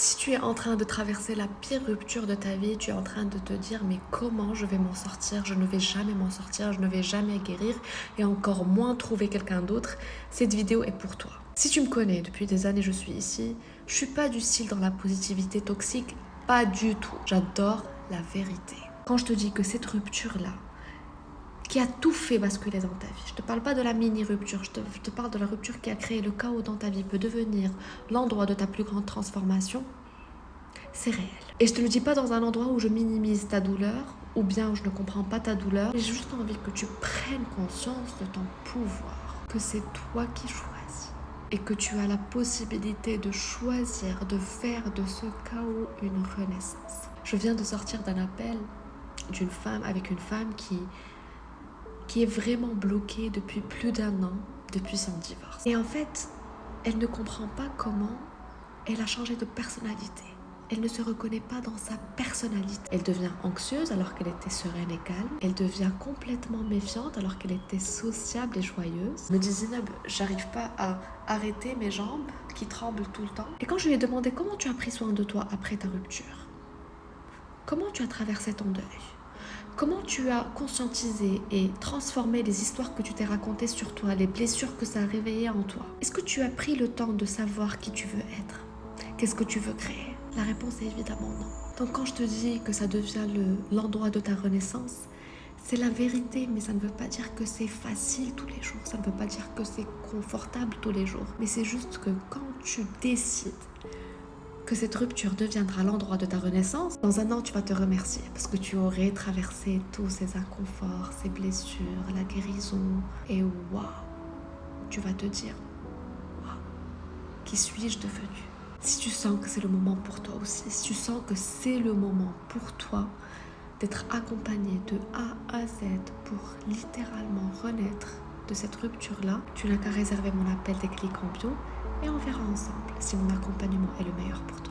Si tu es en train de traverser la pire rupture de ta vie, tu es en train de te dire mais comment je vais m'en sortir? Je ne vais jamais m'en sortir, je ne vais jamais guérir et encore moins trouver quelqu'un d'autre. Cette vidéo est pour toi. Si tu me connais, depuis des années je suis ici, je suis pas du style dans la positivité toxique, pas du tout. J'adore la vérité. Quand je te dis que cette rupture-là, qui a tout fait basculer dans ta vie. Je ne te parle pas de la mini-rupture, je te parle de la rupture qui a créé le chaos dans ta vie, peut devenir l'endroit de ta plus grande transformation. C'est réel. Et je te le dis pas dans un endroit où je minimise ta douleur, ou bien où je ne comprends pas ta douleur. J'ai juste envie que tu prennes conscience de ton pouvoir, que c'est toi qui choisis, et que tu as la possibilité de choisir de faire de ce chaos une renaissance. Je viens de sortir d'un appel d'une femme avec une femme qui est vraiment bloquée depuis plus d'1 an, depuis son divorce. Et en fait, elle ne comprend pas comment elle a changé de personnalité. Elle ne se reconnaît pas dans sa personnalité. Elle devient anxieuse alors qu'elle était sereine et calme. Elle devient complètement méfiante alors qu'elle était sociable et joyeuse. Elle me dit Zineb, j'arrive pas à arrêter mes jambes qui tremblent tout le temps. Et quand je lui ai demandé comment tu as pris soin de toi après ta rupture, comment tu as traversé ton deuil, comment tu as conscientisé et transformé les histoires que tu t'es racontées sur toi, les blessures que ça a réveillées en toi? Est-ce que tu as pris le temps de savoir qui tu veux être? Qu'est-ce que tu veux créer? La réponse est évidemment non. Donc quand je te dis que ça devient l'endroit de ta renaissance, c'est la vérité, mais ça ne veut pas dire que c'est facile tous les jours. Ça ne veut pas dire que c'est confortable tous les jours. Mais c'est juste que quand tu décides que cette rupture deviendra l'endroit de ta renaissance, dans 1 an, tu vas te remercier parce que tu aurais traversé tous ces inconforts, ces blessures, la guérison. Et waouh, tu vas te dire, waouh, qui suis-je devenue? Si tu sens que c'est le moment pour toi aussi, si tu sens que c'est le moment pour toi d'être accompagné de A à Z pour littéralement renaître de cette rupture-là, tu n'as qu'à réserver mon appel Déclic en bio et on verra ensemble si mon accompagnement est le meilleur pour toi.